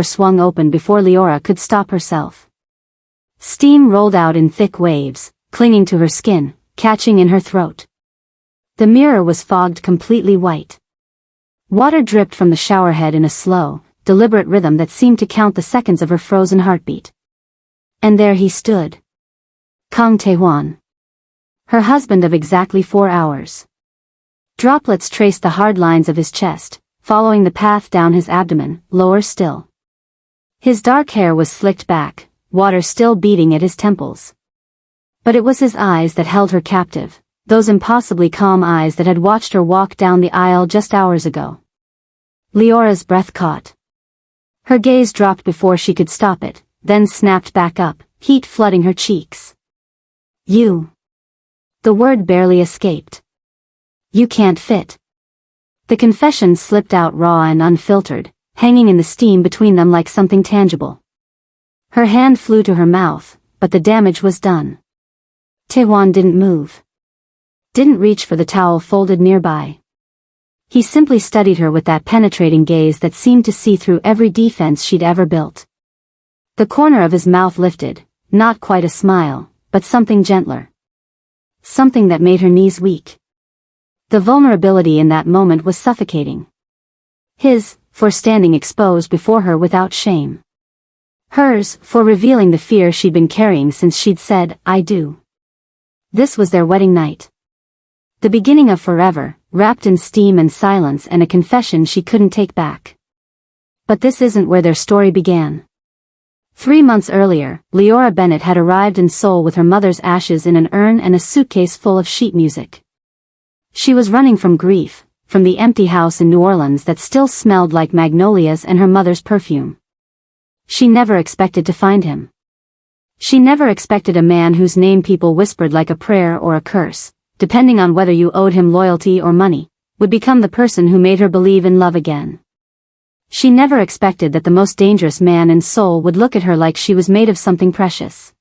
swung open before Leora could stop herself. Steam rolled out in thick waves, clinging to her skin, catching in her throat. The mirror was fogged completely white. Water dripped from the showerhead in a slow, deliberate rhythm that seemed to count the seconds of her frozen heartbeat. And there he stood. Tuan. Her husband of exactly 4 hours. Droplets traced the hard lines of his chest, following the path down his abdomen, lower still. His dark hair was slicked back, water still beating at his temples. But it was his eyes that held her captive, those impossibly calm eyes that had watched her walk down the aisle just hours ago. Leora's breath caught. Her gaze dropped before she could stop it, then snapped back up, heat flooding her cheeks. You. The word barely escaped. You can't fit. The confession slipped out raw and unfiltered, hanging in the steam between them like something tangible. Her hand flew to her mouth, but the damage was done. Tuan didn't move. Didn't reach for the towel folded nearby. He simply studied her with that penetrating gaze that seemed to see through every defense she'd ever built. The corner of his mouth lifted, not quite a smile, but something gentler. Something that made her knees weak. The vulnerability in that moment was suffocating. His, for standing exposed before her without shame. Hers, for revealing the fear she'd been carrying since she'd said, "I do." This was their wedding night. The beginning of forever, wrapped in steam and silence and a confession she couldn't take back. But this isn't where their story began. 3 months earlier, Leora Bennett had arrived in Seoul with her mother's ashes in an urn and a suitcase full of sheet music. She was running from grief, from the empty house in New Orleans that still smelled like magnolias and her mother's perfume. She never expected to find him. She never expected a man whose name people whispered like a prayer or a curse, depending on whether you owed him loyalty or money, would become the person who made her believe in love again. She never expected that the most dangerous man in Seoul would look at her like she was made of something precious.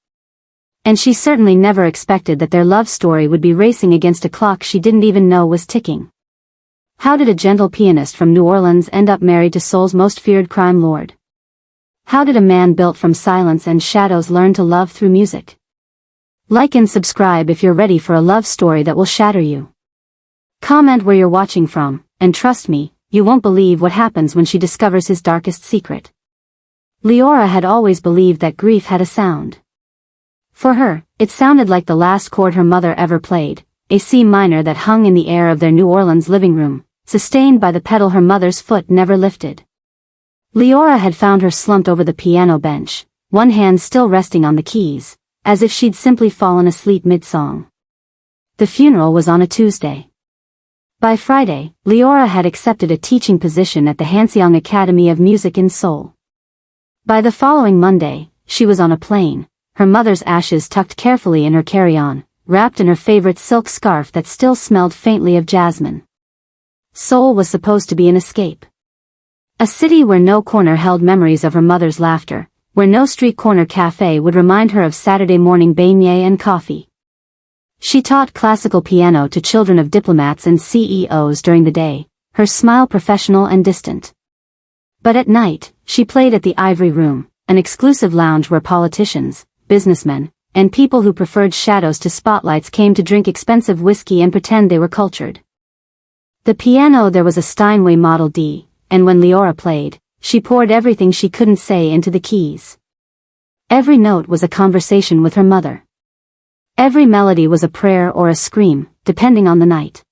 And she certainly never expected that their love story would be racing against a clock she didn't even know was ticking. How did a gentle pianist from New Orleans end up married to Seoul's most feared crime lord? How did a man built from silence and shadows learn to love through music? Like and subscribe if you're ready for a love story that will shatter you. Comment where you're watching from, and trust me, you won't believe what happens when she discovers his darkest secret. Leora had always believed that grief had a sound. For her, it sounded like the last chord her mother ever played, a C minor that hung in the air of their New Orleans living room, sustained by the pedal her mother's foot never lifted. Leora had found her slumped over the piano bench, one hand still resting on the keys, as if she'd simply fallen asleep mid-song. The funeral was on a Tuesday. By Friday, Leora had accepted a teaching position at the Hanseong Academy of Music in Seoul. By the following Monday, she was on a plane, her mother's ashes tucked carefully in her carry-on, wrapped in her favorite silk scarf that still smelled faintly of jasmine. Seoul was supposed to be an escape. A city where no corner held memories of her mother's laughter, where no street corner cafe would remind her of Saturday morning beignet and coffee. She taught classical piano to children of diplomats and CEOs during the day, her smile professional and distant. But at night, she played at the Ivory Room, an exclusive lounge where politicians, businessmen, and people who preferred shadows to spotlights came to drink expensive whiskey and pretend they were cultured. The piano there was a Steinway Model D, and when Leora played, she poured everything she couldn't say into the keys. Every note was a conversation with her mother. Every melody was a prayer or a scream, depending on the night.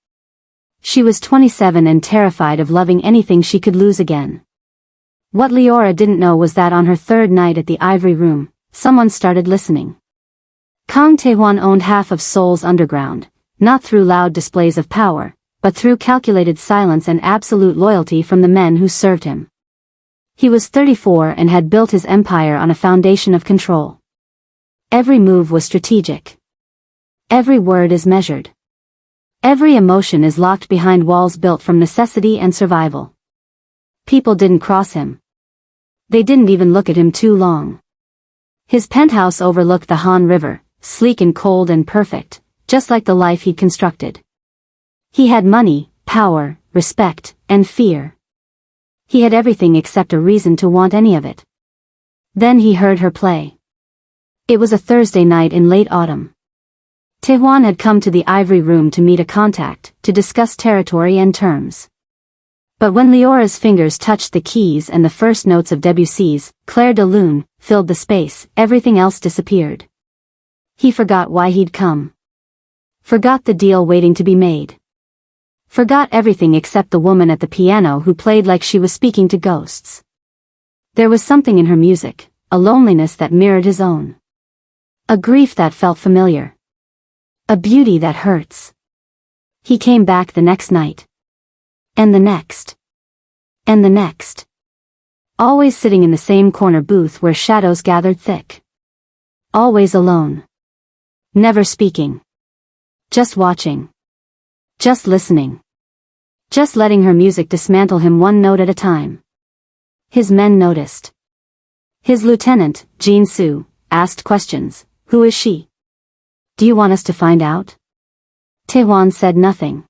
She was 27 and terrified of loving anything she could lose again. What Leora didn't know was that on her third night at the Ivory Room, someone started listening. Tuan owned half of Seoul's underground, not through loud displays of power, but through calculated silence and absolute loyalty from the men who served him. He was 34 and had built his empire on a foundation of control. Every move was strategic. Every word is measured. Every emotion is locked behind walls built from necessity and survival. People didn't cross him. They didn't even look at him too long. His penthouse overlooked the Han River, sleek and cold and perfect, just like the life he'd constructed. He had money, power, respect, and fear. He had everything except a reason to want any of it. Then he heard her play. It was a Thursday night in late autumn. Tuan had come to the ivory room to meet a contact, to discuss territory and terms. But when Leora's fingers touched the keys and the first notes of Debussy's Clair de Lune filled the space, everything else disappeared. He forgot why he'd come. Forgot the deal waiting to be made. Forgot everything except the woman at the piano who played like she was speaking to ghosts. There was something in her music, a loneliness that mirrored his own. A grief that felt familiar. A beauty that hurts. He came back the next night. And the next. And the next. Always sitting in the same corner booth where shadows gathered thick. Always alone. Never speaking. Just watching. Just listening. Just letting her music dismantle him one note at a time. His men noticed. His lieutenant, Jean Su, asked questions. Who is she? Do you want us to find out? Tuan said nothing.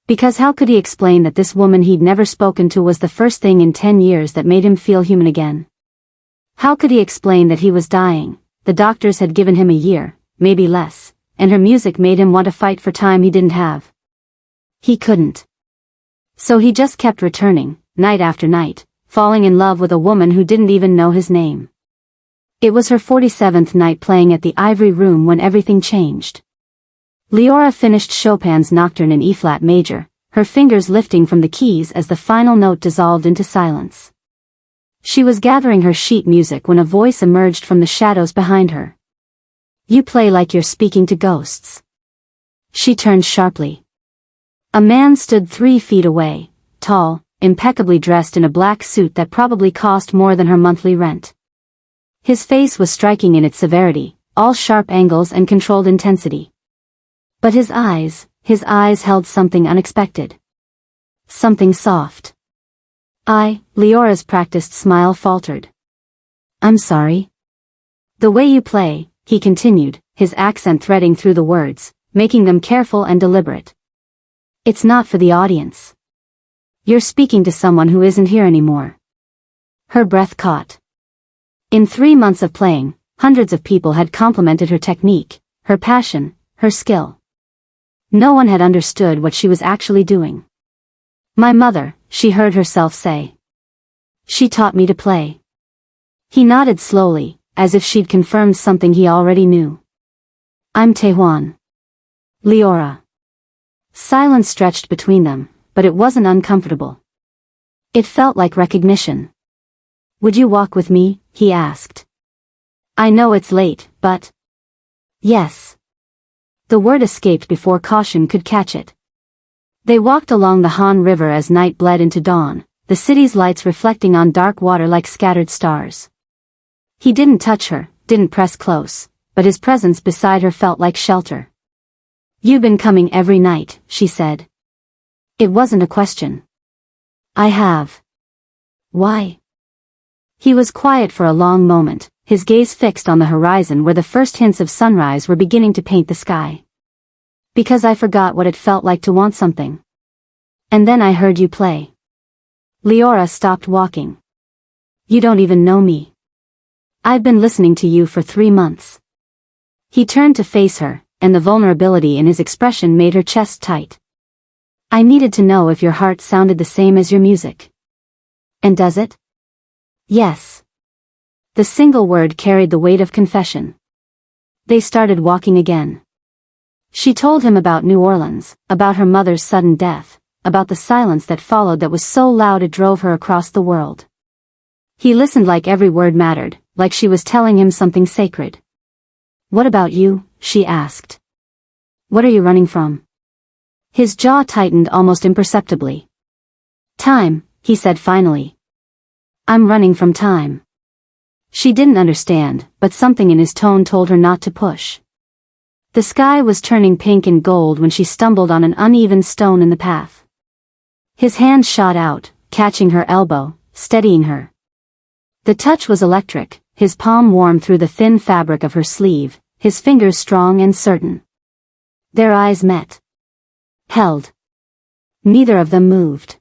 Because how could he explain that this woman he'd never spoken to was the first thing in 10 years that made him feel human again? How could he explain that he was dying, the doctors had given him a year, maybe less, and her music made him want to fight for time he didn't have? He couldn't. So he just kept returning, night after night, falling in love with a woman who didn't even know his name. It was her 47th night playing at the ivory room when everything changed. Leora finished Chopin's Nocturne in E-flat major, her fingers lifting from the keys as the final note dissolved into silence. She was gathering her sheet music when a voice emerged from the shadows behind her. You play like you're speaking to ghosts. She turned sharply. A man stood 3 feet away, tall, impeccably dressed in a black suit that probably cost more than her monthly rent. His face was striking in its severity, all sharp angles and controlled intensity. But his eyes held something unexpected. Something soft. Leora's practiced smile faltered. I'm sorry. The way you play, he continued, his accent threading through the words, making them careful and deliberate. It's not for the audience. You're speaking to someone who isn't here anymore. Her breath caught. In 3 months of playing, hundreds of people had complimented her technique, her passion, her skill. No one had understood what she was actually doing. My mother, she heard herself say. She taught me to play. He nodded slowly, as if she'd confirmed something he already knew. I'm Tuan. Leora. Silence stretched between them, but it wasn't uncomfortable. It felt like recognition. Would you walk with me? He asked. I know it's late, but... Yes. The word escaped before caution could catch it. They walked along the Han River as night bled into dawn, the city's lights reflecting on dark water like scattered stars. He didn't touch her, didn't press close, but his presence beside her felt like shelter. You've been coming every night, she said. It wasn't a question. I have. Why? He was quiet for a long moment, his gaze fixed on the horizon where the first hints of sunrise were beginning to paint the sky. Because I forgot what it felt like to want something. And then I heard you play. Leora stopped walking. You don't even know me. I've been listening to you for 3 months. He turned to face her, and the vulnerability in his expression made her chest tight. I needed to know if your heart sounded the same as your music. And does it? Yes. The single word carried the weight of confession. They started walking again. She told him about New Orleans, about her mother's sudden death, about the silence that followed that was so loud it drove her across the world. He listened like every word mattered, like she was telling him something sacred. What about you? She asked. What are you running from? His jaw tightened almost imperceptibly. Time, he said finally. I'm running from time. She didn't understand, but something in his tone told her not to push. The sky was turning pink and gold when she stumbled on an uneven stone in the path. His hand shot out, catching her elbow, steadying her. The touch was electric, his palm warm through the thin fabric of her sleeve, his fingers strong and certain. Their eyes met. Held. Neither of them moved.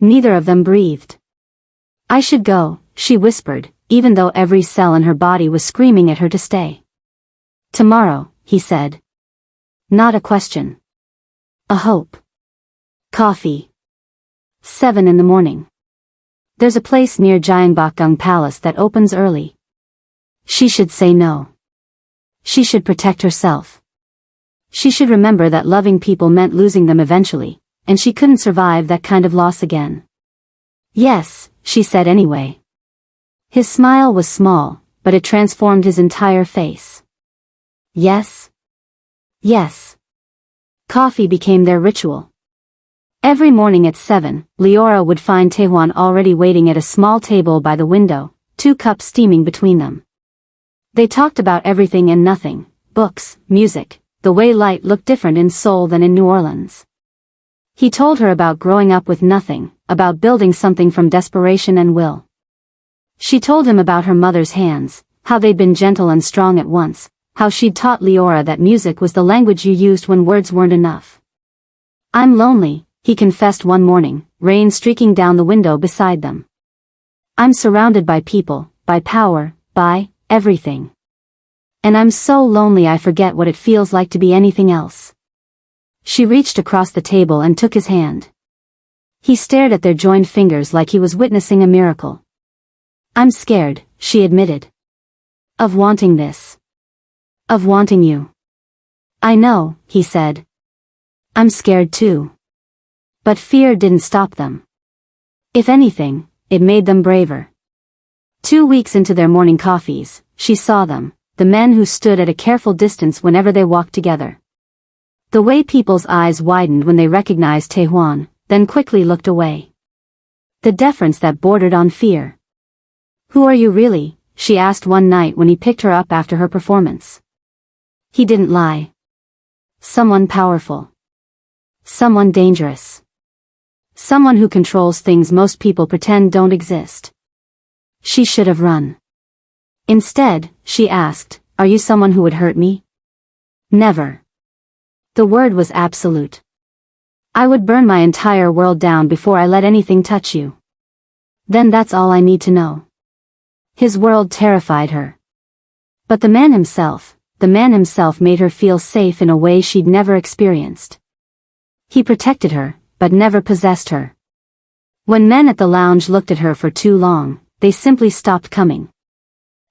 Neither of them breathed. I should go, she whispered, even though every cell in her body was screaming at her to stay. Tomorrow, he said. Not a question. A hope. Coffee. 7 in the morning. There's a place near Gyeongbokgung Palace that opens early. She should say no. She should protect herself. She should remember that loving people meant losing them eventually, and she couldn't survive that kind of loss again. Yes, she said anyway. His smile was small, but it transformed his entire face. Yes? Yes. Coffee became their ritual. Every morning at 7, Leora would find Tuan already waiting at a small table by the window, 2 cups steaming between them. They talked about everything and nothing, books, music, the way light looked different in Seoul than in New Orleans. He told her about growing up with nothing, about building something from desperation and will. She told him about her mother's hands, how they'd been gentle and strong at once, how she'd taught Leora that music was the language you used when words weren't enough. I'm lonely, he confessed one morning, rain streaking down the window beside them. I'm surrounded by people, by power, by everything. And I'm so lonely I forget what it feels like to be anything else. She reached across the table and took his hand. He stared at their joined fingers like he was witnessing a miracle. I'm scared, she admitted. Of wanting this. Of wanting you. I know, he said. I'm scared too. But fear didn't stop them. If anything, it made them braver. 2 weeks into their morning coffees, she saw them, the men who stood at a careful distance whenever they walked together. The way people's eyes widened when they recognized Tuan, then quickly looked away. The deference that bordered on fear. Who are you really? She asked one night when he picked her up after her performance. He didn't lie. Someone powerful. Someone dangerous. Someone who controls things most people pretend don't exist. She should have run. Instead, she asked, are you someone who would hurt me? Never. The word was absolute. I would burn my entire world down before I let anything touch you. Then that's all I need to know. His world terrified her. But the man himself made her feel safe in a way she'd never experienced. He protected her, but never possessed her. When men at the lounge looked at her for too long, they simply stopped coming.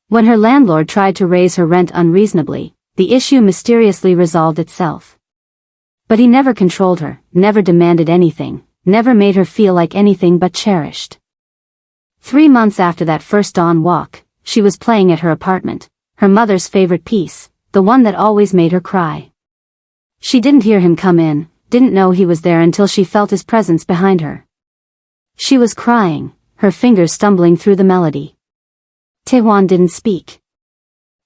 When her landlord tried to raise her rent unreasonably, the issue mysteriously resolved itself. But he never controlled her, never demanded anything, never made her feel like anything but cherished. 3 months after that first dawn walk, she was playing at her apartment, her mother's favorite piece, the one that always made her cry. She didn't hear him come in, didn't know he was there until she felt his presence behind her. She was crying, her fingers stumbling through the melody. Tuan didn't speak.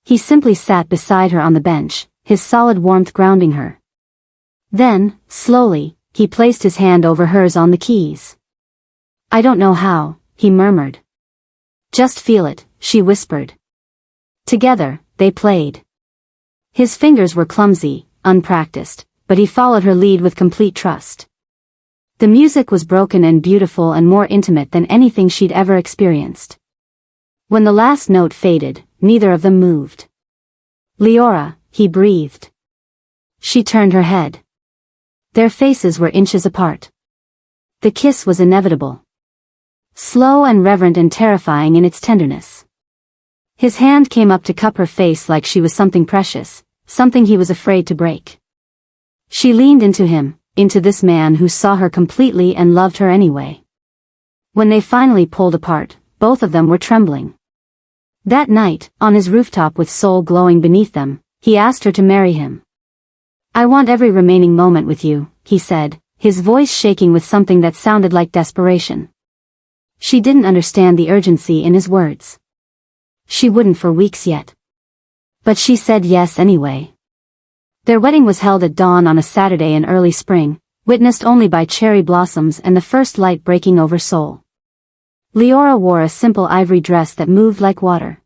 He simply sat beside her on the bench, his solid warmth grounding her. Then, slowly, he placed his hand over hers on the keys. I don't know how, he murmured. Just feel it, she whispered. Together, they played. His fingers were clumsy, unpracticed, but he followed her lead with complete trust. The music was broken and beautiful and more intimate than anything she'd ever experienced. When the last note faded, neither of them moved. Leora, he breathed. She turned her head. Their faces were inches apart. The kiss was inevitable. Slow and reverent and terrifying in its tenderness. His hand came up to cup her face like she was something precious, something he was afraid to break. She leaned into him, into this man who saw her completely and loved her anyway. When they finally pulled apart, both of them were trembling. That night, on his rooftop with Seoul glowing beneath them, he asked her to marry him. I want every remaining moment with you, he said, his voice shaking with something that sounded like desperation. She didn't understand the urgency in his words. She wouldn't for weeks yet. But she said yes anyway. Their wedding was held at dawn on a Saturday in early spring, witnessed only by cherry blossoms and the first light breaking over Seoul. Leora wore a simple ivory dress that moved like water.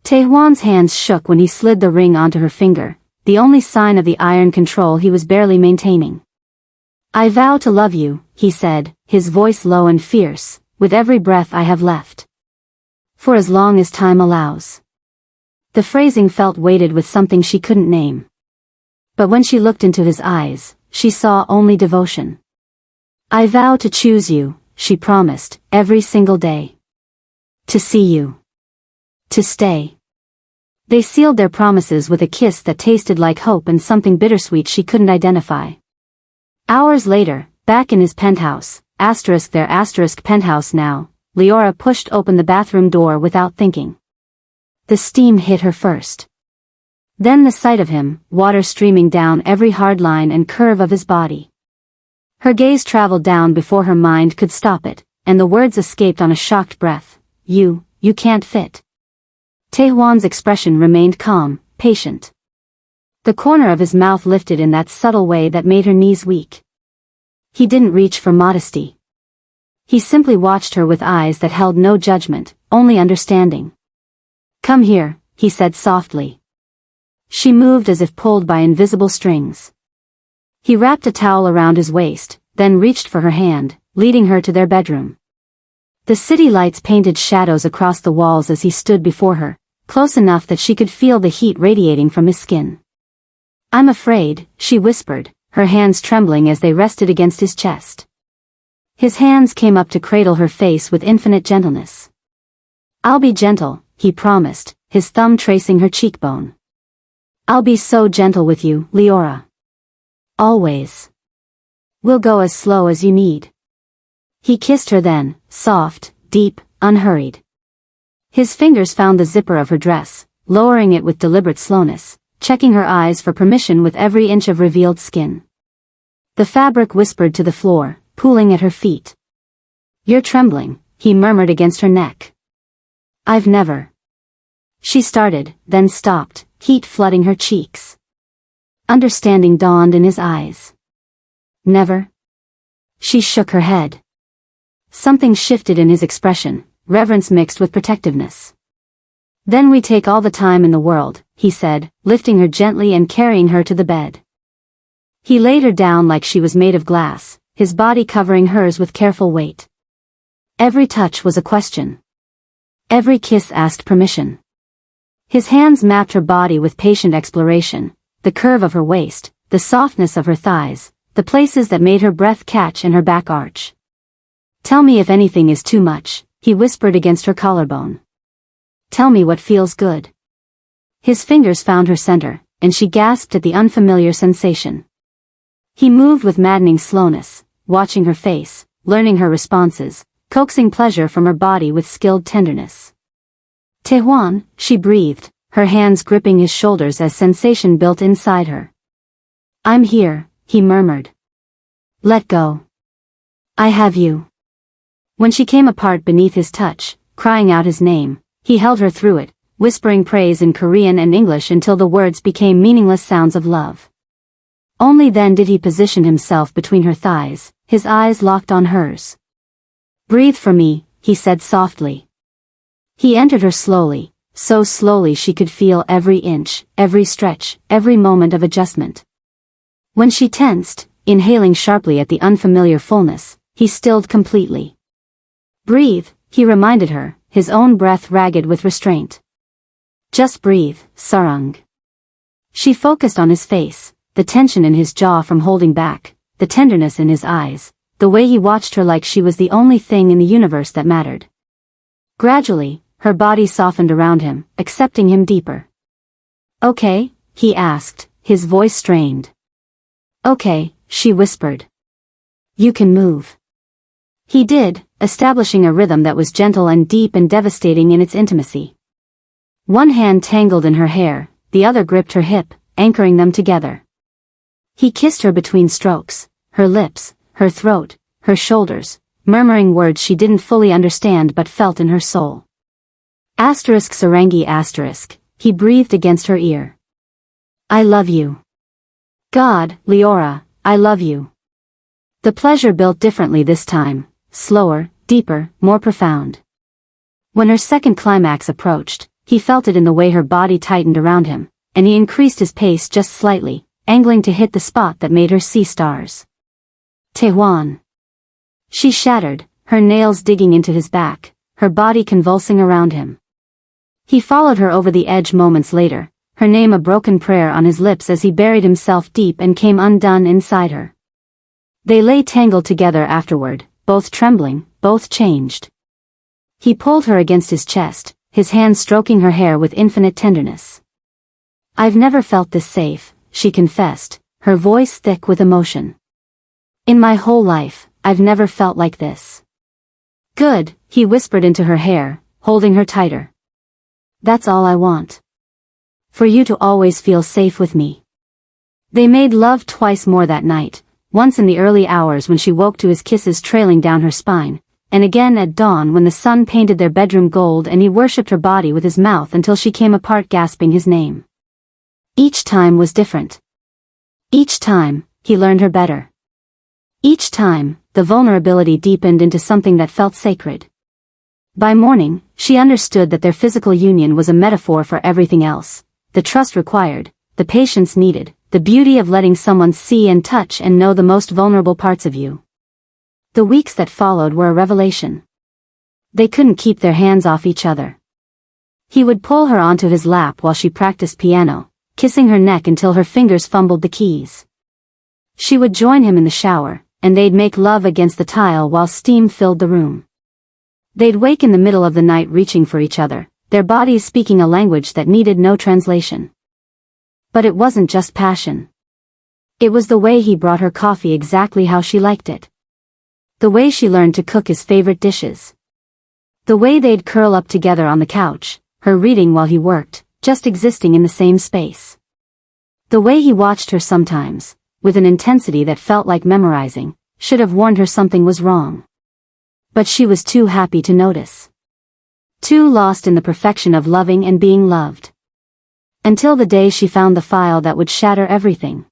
Tuan's hands shook when he slid the ring onto her finger, the only sign of the iron control he was barely maintaining. I vow to love you, he said, his voice low and fierce, with every breath I have left. For as long as time allows. The phrasing felt weighted with something she couldn't name. But when she looked into his eyes, she saw only devotion. I vow to choose you, she promised, every single day. To see you. To stay. They sealed their promises with a kiss that tasted like hope and something bittersweet she couldn't identify. Hours later, back in his penthouse, penthouse now, Leora pushed open the bathroom door without thinking. The steam hit her first. Then the sight of him, water streaming down every hard line and curve of his body. Her gaze traveled down before her mind could stop it, and the words escaped on a shocked breath. You can't fit. Tuan's expression remained calm, patient. The corner of his mouth lifted in that subtle way that made her knees weak. He didn't reach for modesty. He simply watched her with eyes that held no judgment, only understanding. Come here, he said softly. She moved as if pulled by invisible strings. He wrapped a towel around his waist, then reached for her hand, leading her to their bedroom. The city lights painted shadows across the walls as he stood before her, close enough that she could feel the heat radiating from his skin. I'm afraid, she whispered, her hands trembling as they rested against his chest. His hands came up to cradle her face with infinite gentleness. I'll be gentle, he promised, his thumb tracing her cheekbone. I'll be so gentle with you, Leora. Always. We'll go as slow as you need. He kissed her then, soft, deep, unhurried. His fingers found the zipper of her dress, lowering it with deliberate slowness, checking her eyes for permission with every inch of revealed skin. The fabric whispered to the floor, pooling at her feet. You're trembling, he murmured against her neck. I've never. She started, then stopped, heat flooding her cheeks. Understanding dawned in his eyes. Never? She shook her head. Something shifted in his expression, reverence mixed with protectiveness. Then we take all the time in the world, he said, lifting her gently and carrying her to the bed. He laid her down like she was made of glass, his body covering hers with careful weight. Every touch was a question. Every kiss asked permission. His hands mapped her body with patient exploration, the curve of her waist, the softness of her thighs, the places that made her breath catch and her back arch. Tell me if anything is too much, he whispered against her collarbone. Tell me what feels good. His fingers found her center, and she gasped at the unfamiliar sensation. He moved with maddening slowness, watching her face, learning her responses, coaxing pleasure from her body with skilled tenderness. Tuan, she breathed, her hands gripping his shoulders as sensation built inside her. I'm here, he murmured. Let go. I have you. When she came apart beneath his touch, crying out his name, he held her through it, whispering praise in Korean and English until the words became meaningless sounds of love. Only then did he position himself between her thighs, his eyes locked on hers. Breathe for me, he said softly. He entered her slowly, so slowly she could feel every inch, every stretch, every moment of adjustment. When she tensed, inhaling sharply at the unfamiliar fullness, he stilled completely. Breathe, he reminded her, his own breath ragged with restraint. Just breathe, Sarang. She focused on his face, the tension in his jaw from holding back, the tenderness in his eyes, the way he watched her like she was the only thing in the universe that mattered. Gradually, her body softened around him, accepting him deeper. Okay, he asked, his voice strained. Okay, she whispered. You can move. He did, establishing a rhythm that was gentle and deep and devastating in its intimacy. One hand tangled in her hair, the other gripped her hip, anchoring them together. He kissed her between strokes, her lips, her throat, her shoulders, murmuring words she didn't fully understand but felt in her soul. Sarangi. He breathed against her ear. I love you. God, Leora, I love you. The pleasure built differently this time, slower, deeper, more profound. When her second climax approached, he felt it in the way her body tightened around him, and he increased his pace just slightly, angling to hit the spot that made her see stars. Tuan. She shattered, her nails digging into his back, her body convulsing around him. He followed her over the edge moments later, her name a broken prayer on his lips as he buried himself deep and came undone inside her. They lay tangled together afterward, both trembling, both changed. He pulled her against his chest, his hand stroking her hair with infinite tenderness. "I've never felt this safe," she confessed, her voice thick with emotion. "In my whole life, I've never felt like this." "Good," he whispered into her hair, holding her tighter. "That's all I want. For you to always feel safe with me." They made love twice more that night, once in the early hours when she woke to his kisses trailing down her spine, and again at dawn when the sun painted their bedroom gold and he worshipped her body with his mouth until she came apart gasping his name. Each time was different. Each time, he learned her better. Each time, the vulnerability deepened into something that felt sacred. By morning, she understood that their physical union was a metaphor for everything else, the trust required, the patience needed, the beauty of letting someone see and touch and know the most vulnerable parts of you. The weeks that followed were a revelation. They couldn't keep their hands off each other. He would pull her onto his lap while she practiced piano, kissing her neck until her fingers fumbled the keys. She would join him in the shower, and they'd make love against the tile while steam filled the room. They'd wake in the middle of the night reaching for each other, their bodies speaking a language that needed no translation. But it wasn't just passion. It was the way he brought her coffee exactly how she liked it. The way she learned to cook his favorite dishes. The way they'd curl up together on the couch, her reading while he worked, just existing in the same space. The way he watched her sometimes, with an intensity that felt like memorizing, should have warned her something was wrong. But she was too happy to notice. Too lost in the perfection of loving and being loved. Until the day she found the file that would shatter everything.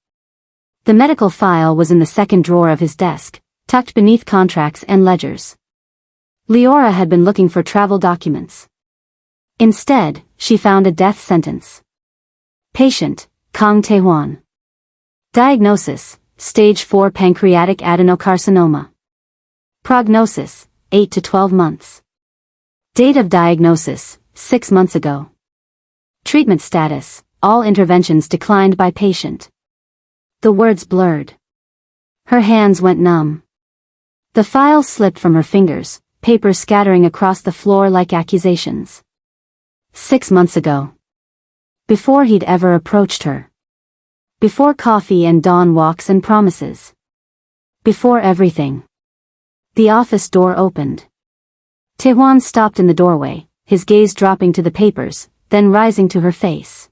The medical file was in the second drawer of his desk, tucked beneath contracts and ledgers. Leora had been looking for travel documents. Instead, she found a death sentence. Patient, Kang Tae-hwan. Diagnosis, stage 4 pancreatic adenocarcinoma. Prognosis, 8 to 12 months. Date of diagnosis, 6 months ago. Treatment status, all interventions declined by patient. The words blurred. Her hands went numb. The file slipped from her fingers, paper scattering across the floor like accusations. 6 months ago. Before he'd ever approached her. Before coffee and dawn walks and promises. Before everything. The office door opened. Tae-hwan stopped in the doorway, his gaze dropping to the papers, then rising to her face.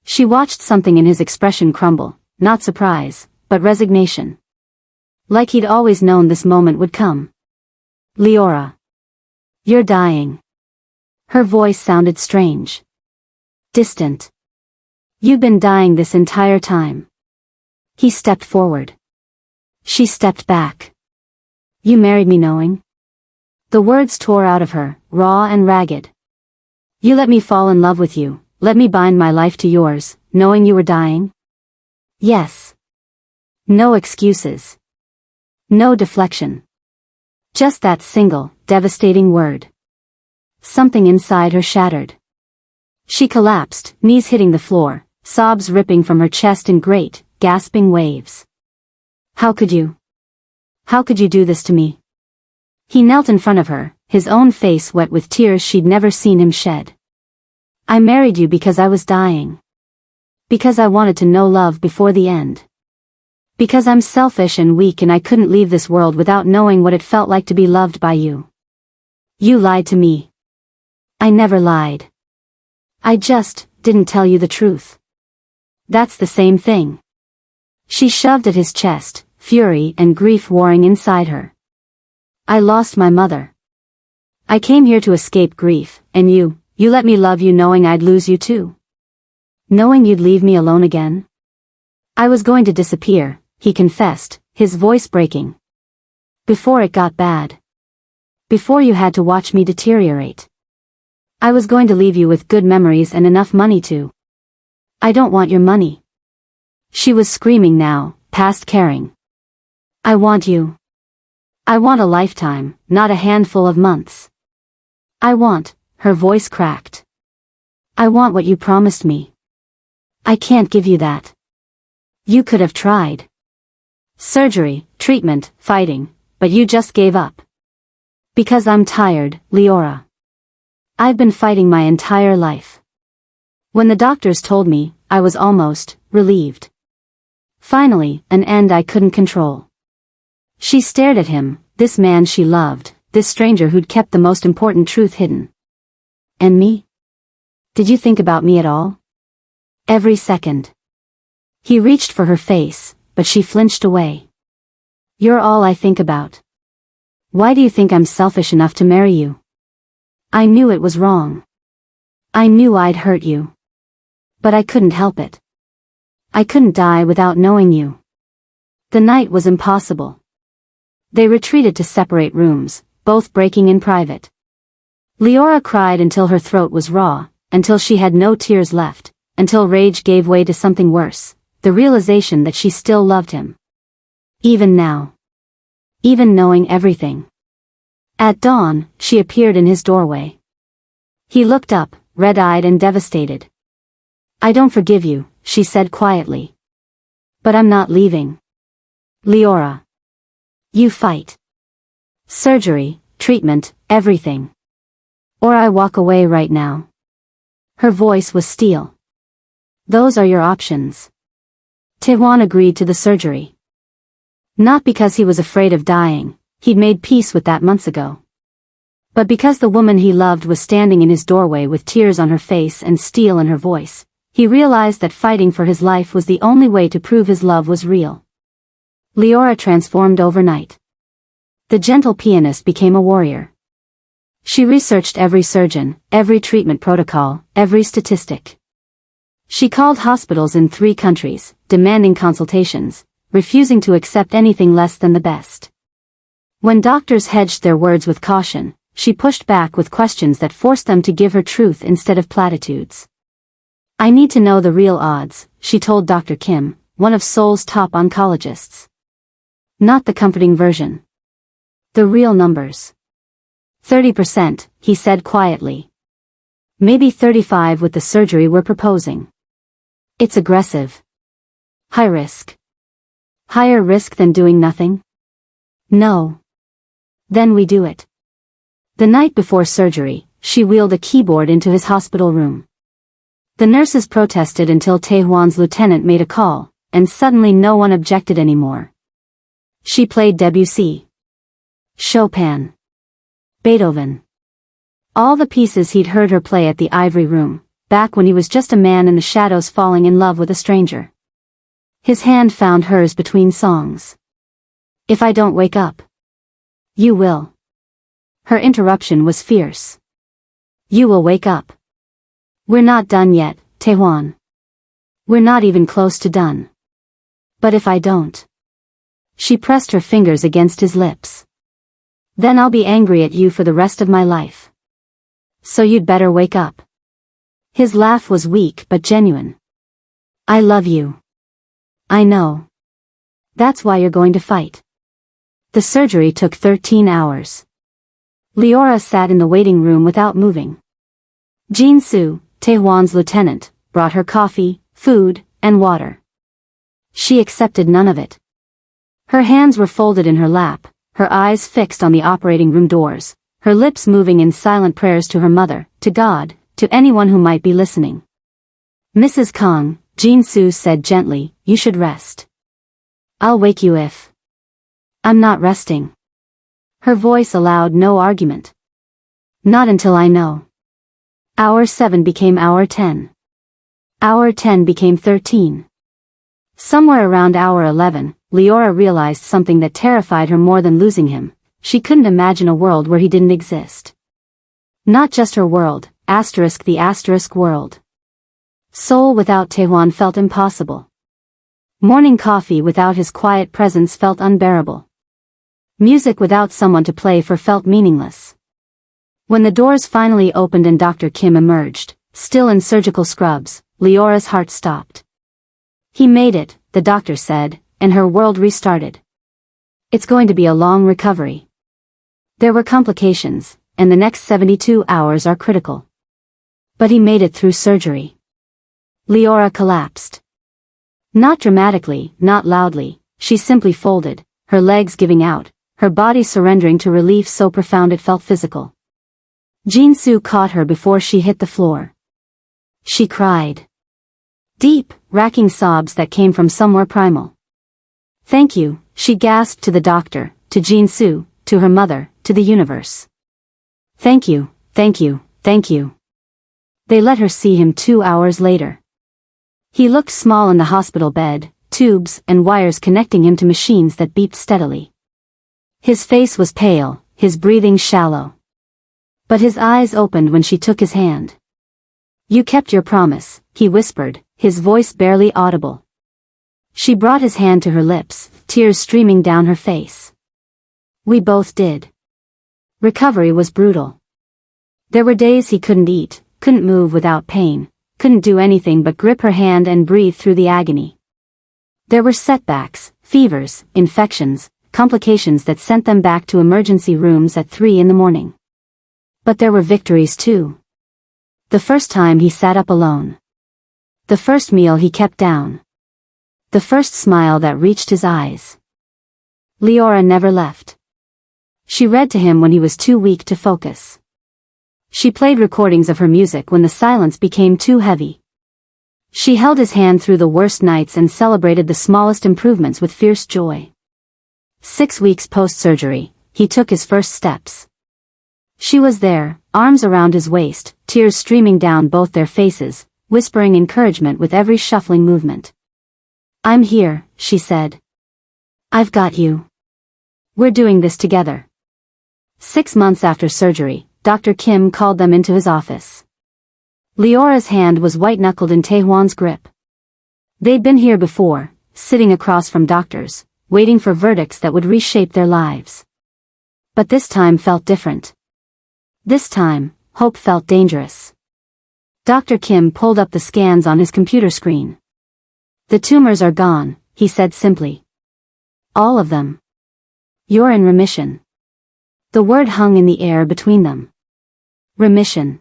She watched something in his expression crumble, not surprise, but resignation. Like he'd always known this moment would come. "Leora. You're dying." Her voice sounded strange. Distant. "You've been dying this entire time." He stepped forward. She stepped back. "You married me knowing?" The words tore out of her, raw and ragged. "You let me fall in love with you, let me bind my life to yours, knowing you were dying?" "Yes." No excuses. No deflection. Just that single, devastating word. Something inside her shattered. She collapsed, knees hitting the floor, sobs ripping from her chest in great, gasping waves. "How could you? How could you do this to me?" He knelt in front of her, his own face wet with tears she'd never seen him shed. "I married you because I was dying. Because I wanted to know love before the end. Because I'm selfish and weak and I couldn't leave this world without knowing what it felt like to be loved by you. You lied to me." "I never lied. I just didn't tell you the truth." "That's the same thing." She shoved at his chest, fury and grief warring inside her. "I lost my mother. I came here to escape grief, and you let me love you knowing I'd lose you too. Knowing you'd leave me alone again. I was going to disappear," he confessed, his voice breaking. "Before it got bad. Before you had to watch me deteriorate. I was going to leave you with good memories and enough money to." "I don't want your money." She was screaming now, past caring. I want you. I want a lifetime, not a handful of months. I want, her voice cracked. I want what you promised me. I can't give you that. You could have tried. Surgery, treatment, fighting, but you just gave up. Because I'm tired, Leora. I've been fighting my entire life. When the doctors told me, I was almost relieved. Finally, an end I couldn't control. She stared at him, this man she loved, this stranger who'd kept the most important truth hidden. And me? Did you think about me at all? Every second. He reached for her face, but she flinched away. You're all I think about. Why do you think I'm selfish enough to marry you? I knew it was wrong. I knew I'd hurt you. But I couldn't help it. I couldn't die without knowing you. The night was impossible. They retreated to separate rooms, both breaking in private. Leora cried until her throat was raw, until she had no tears left, until rage gave way to something worse, the realization that she still loved him. Even now. Even knowing everything. At dawn, she appeared in his doorway. He looked up, red-eyed and devastated. I don't forgive you, she said quietly. But I'm not leaving. Leora. You fight. Surgery, treatment, everything. Or I walk away right now. Her voice was steel. Those are your options. Tuan agreed to the surgery. Not because he was afraid of dying, he'd made peace with that months ago. But because the woman he loved was standing in his doorway with tears on her face and steel in her voice, he realized that fighting for his life was the only way to prove his love was real. Leora transformed overnight. The gentle pianist became a warrior. She researched every surgeon, every treatment protocol, every statistic. She called hospitals in 3 countries, demanding consultations, refusing to accept anything less than the best. When doctors hedged their words with caution, she pushed back with questions that forced them to give her truth instead of platitudes. I need to know the real odds, she told Dr. Kim, one of Seoul's top oncologists. Not the comforting version. The real numbers. 30%, he said quietly. Maybe 35 with the surgery we're proposing. It's aggressive. High risk. Higher risk than doing nothing? No. Then we do it. The night before surgery, she wheeled a keyboard into his hospital room. The nurses protested until Tuan's lieutenant made a call, and suddenly no one objected anymore. She played Debussy, Chopin, Beethoven. All the pieces he'd heard her play at the Ivory Room, back when he was just a man in the shadows falling in love with a stranger. His hand found hers between songs. If I don't wake up. You will. Her interruption was fierce. You will wake up. We're not done yet, Tuan. We're not even close to done. But if I don't. She pressed her fingers against his lips. Then I'll be angry at you for the rest of my life. So you'd better wake up. His laugh was weak but genuine. I love you. I know. That's why you're going to fight. The surgery took 13 hours. Leora sat in the waiting room without moving. Jin-soo, Tuan's lieutenant, brought her coffee, food, and water. She accepted none of it. Her hands were folded in her lap, her eyes fixed on the operating room doors, her lips moving in silent prayers to her mother, to God, to anyone who might be listening. Mrs. Kong, Jin-soo said gently, you should rest. I'll wake you if. I'm not resting. Her voice allowed no argument. Not until I know. Hour 7 became hour 10. Hour 10 became 13. Somewhere around hour 11, Leora realized something that terrified her more than losing him. She couldn't imagine a world where he didn't exist. Not just her world, the asterisk world. Seoul without Tuan felt impossible. Morning coffee without his quiet presence felt unbearable. Music without someone to play for felt meaningless. When the doors finally opened and Dr. Kim emerged, still in surgical scrubs, Leora's heart stopped. He made it, the doctor said, and her world restarted. It's going to be a long recovery. There were complications, and the next 72 hours are critical. But he made it through surgery. Leora collapsed. Not dramatically, not loudly, she simply folded, her legs giving out, her body surrendering to relief so profound it felt physical. Jin-soo caught her before she hit the floor. She cried. Deep, racking sobs that came from somewhere primal. Thank you, she gasped to the doctor, to Jin-soo, to her mother, to the universe. Thank you, thank you, thank you. They let her see him 2 hours later. He looked small in the hospital bed, tubes and wires connecting him to machines that beeped steadily. His face was pale, his breathing shallow. But his eyes opened when she took his hand. You kept your promise, he whispered, his voice barely audible. She brought his hand to her lips, tears streaming down her face. We both did. Recovery was brutal. There were days he couldn't eat, couldn't move without pain, couldn't do anything but grip her hand and breathe through the agony. There were setbacks, fevers, infections, complications that sent them back to emergency rooms at 3 in the morning. But there were victories too. The first time he sat up alone. The first meal he kept down. The first smile that reached his eyes. Leora never left. She read to him when he was too weak to focus. She played recordings of her music when the silence became too heavy. She held his hand through the worst nights and celebrated the smallest improvements with fierce joy. 6 weeks post-surgery, he took his first steps. She was there, arms around his waist, tears streaming down both their faces, whispering encouragement with every shuffling movement. I'm here, she said. I've got you. We're doing this together. 6 months after surgery, Dr. Kim called them into his office. Leora's hand was white-knuckled in Taehwan's grip. They'd been here before, sitting across from doctors, waiting for verdicts that would reshape their lives. But this time felt different. This time, hope felt dangerous. Dr. Kim pulled up the scans on his computer screen. The tumors are gone, he said simply. All of them. You're in remission. The word hung in the air between them. Remission.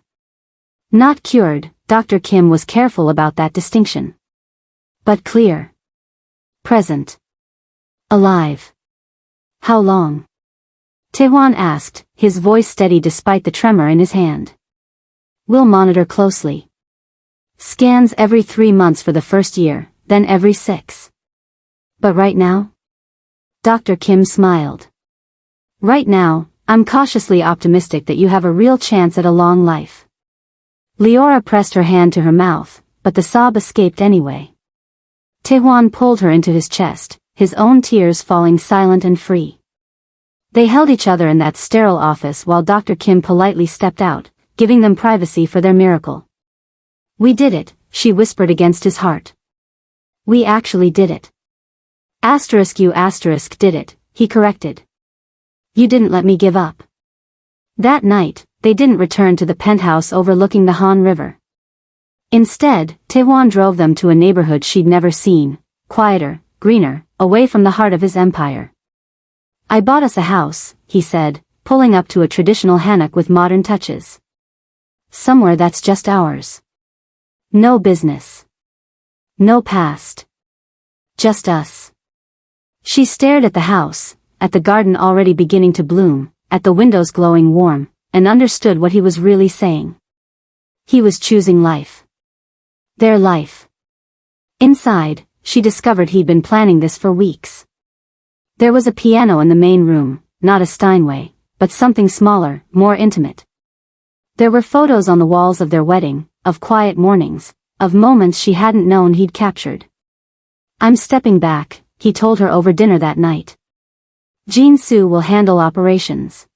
Not cured, Dr. Kim was careful about that distinction. But clear. Present. Alive. How long? Taehwan asked, his voice steady despite the tremor in his hand. We'll monitor closely. Scans every 3 months for the first year, then every 6. But right now? Dr. Kim smiled. Right now, I'm cautiously optimistic that you have a real chance at a long life. Leora pressed her hand to her mouth, but the sob escaped anyway. Taehwan pulled her into his chest, his own tears falling silent and free. They held each other in that sterile office while Dr. Kim politely stepped out, giving them privacy for their miracle. We did it, she whispered against his heart. We actually did it. You did it, he corrected. You didn't let me give up. That night, they didn't return to the penthouse overlooking the Han River. Instead, Taehwan drove them to a neighborhood she'd never seen, quieter, greener, away from the heart of his empire. I bought us a house, he said, pulling up to a traditional hanok with modern touches. Somewhere that's just ours. No business. No past. Just us. She stared at the house, at the garden already beginning to bloom, at the windows glowing warm, and understood what he was really saying. He was choosing life. Their life. Inside, she discovered he'd been planning this for weeks. There was a piano in the main room, not a Steinway, but something smaller, more intimate. There were photos on the walls of their wedding, of quiet mornings, of moments she hadn't known he'd captured. I'm stepping back, he told her over dinner that night. Jin-soo will handle operations.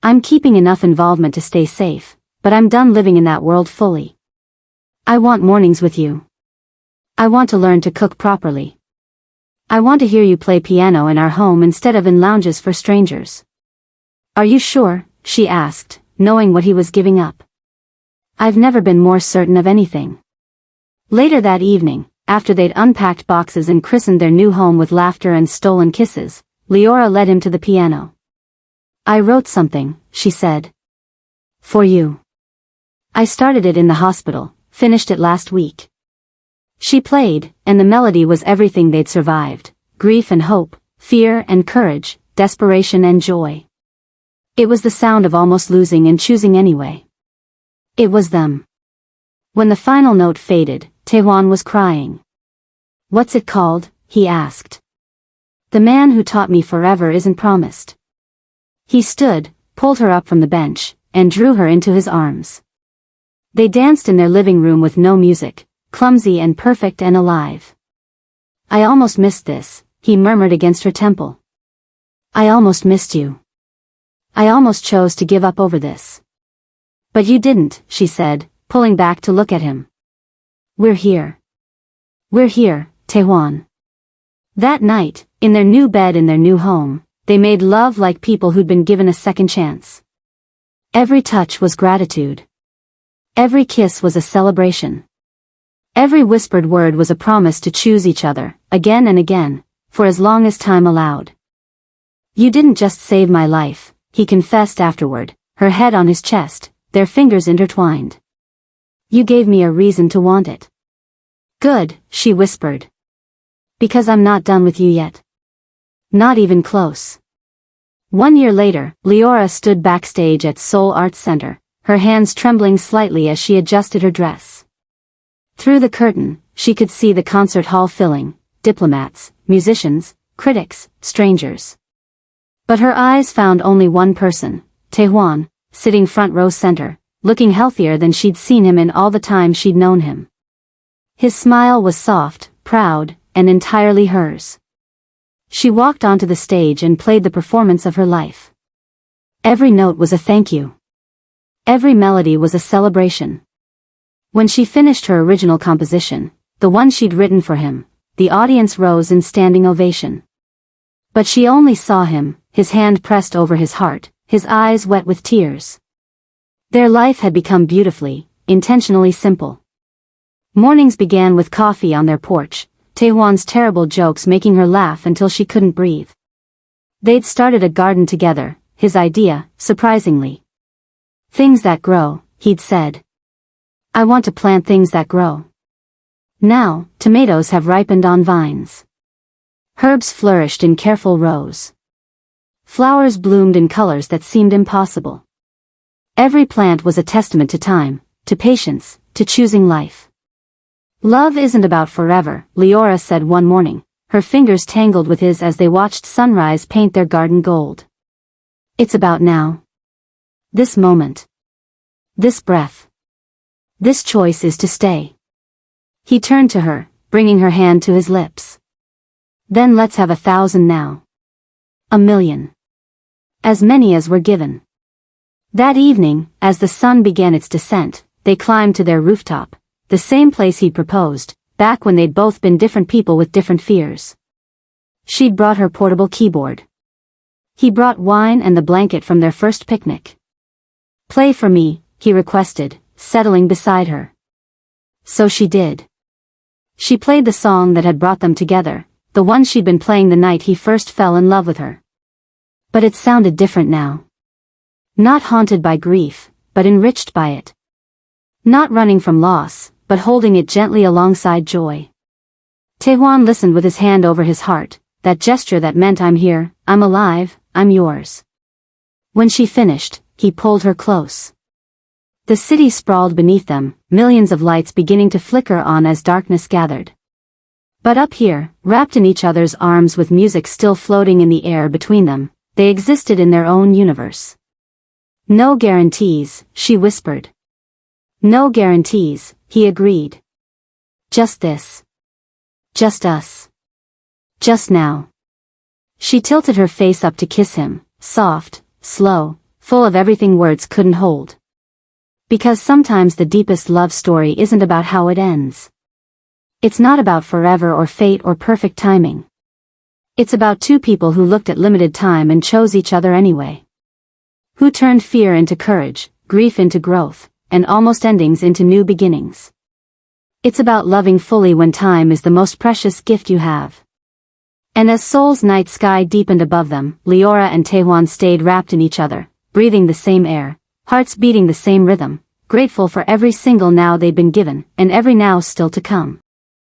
I'm keeping enough involvement to stay safe, but I'm done living in that world fully. I want mornings with you. I want to learn to cook properly. I want to hear you play piano in our home instead of in lounges for strangers. Are you sure? She asked, knowing what he was giving up. I've never been more certain of anything. Later that evening, after they'd unpacked boxes and christened their new home with laughter and stolen kisses, Leora led him to the piano. I wrote something, she said. For you. I started it in the hospital, finished it last week. She played, and the melody was everything they'd survived: grief and hope, fear and courage, desperation and joy. It was the sound of almost losing and choosing anyway. It was them. When the final note faded, Tuan was crying. What's it called? He asked. The man who taught me forever isn't promised. He stood, pulled her up from the bench, and drew her into his arms. They danced in their living room with no music, clumsy and perfect and alive. I almost missed this, he murmured against her temple. I almost missed you. I almost chose to give up over this. But you didn't, she said, pulling back to look at him. We're here. We're here, Tuan. That night, in their new bed in their new home, they made love like people who'd been given a second chance. Every touch was gratitude. Every kiss was a celebration. Every whispered word was a promise to choose each other, again and again, for as long as time allowed. You didn't just save my life, he confessed afterward, her head on his chest, their fingers intertwined. You gave me a reason to want it. Good, she whispered. Because I'm not done with you yet. Not even close. 1 year later, Leora stood backstage at Seoul Arts Center, her hands trembling slightly as she adjusted her dress. Through the curtain, she could see the concert hall filling, diplomats, musicians, critics, strangers. But her eyes found only one person, Tuan, sitting front row center, looking healthier than she'd seen him in all the time she'd known him. His smile was soft, proud, and entirely hers. She walked onto the stage and played the performance of her life. Every note was a thank you. Every melody was a celebration. When she finished her original composition, the one she'd written for him, the audience rose in standing ovation. But she only saw him, his hand pressed over his heart, his eyes wet with tears. Their life had become beautifully, intentionally simple. Mornings began with coffee on their porch, Tuan's terrible jokes making her laugh until she couldn't breathe. They'd started a garden together, his idea, surprisingly. Things that grow, he'd said. I want to plant things that grow. Now, tomatoes have ripened on vines. Herbs flourished in careful rows. Flowers bloomed in colors that seemed impossible. Every plant was a testament to time, to patience, to choosing life. Love isn't about forever, Leora said one morning, her fingers tangled with his as they watched sunrise paint their garden gold. It's about now. This moment. This breath. This choice is to stay. He turned to her, bringing her hand to his lips. Then let's have 1,000 now. 1,000,000. As many as were given. That evening, as the sun began its descent, they climbed to their rooftop, the same place he'd proposed, back when they'd both been different people with different fears. She'd brought her portable keyboard. He brought wine and the blanket from their first picnic. Play for me, he requested, settling beside her. So she did. She played the song that had brought them together, the one she'd been playing the night he first fell in love with her. But it sounded different now. Not haunted by grief, but enriched by it. Not running from loss, but holding it gently alongside joy. Tuan listened with his hand over his heart, that gesture that meant I'm here, I'm alive, I'm yours. When she finished, he pulled her close. The city sprawled beneath them, millions of lights beginning to flicker on as darkness gathered. But up here, wrapped in each other's arms with music still floating in the air between them, they existed in their own universe. No guarantees, she whispered. No guarantees, he agreed. Just this. Just us. Just now. She tilted her face up to kiss him, soft, slow, full of everything words couldn't hold. Because sometimes the deepest love story isn't about how it ends. It's not about forever or fate or perfect timing. It's about two people who looked at limited time and chose each other anyway. Who turned fear into courage, grief into growth, and almost endings into new beginnings. It's about loving fully when time is the most precious gift you have. And as Seoul's night sky deepened above them, Leora and Tuan stayed wrapped in each other, breathing the same air, hearts beating the same rhythm, grateful for every single now they'd been given, and every now still to come.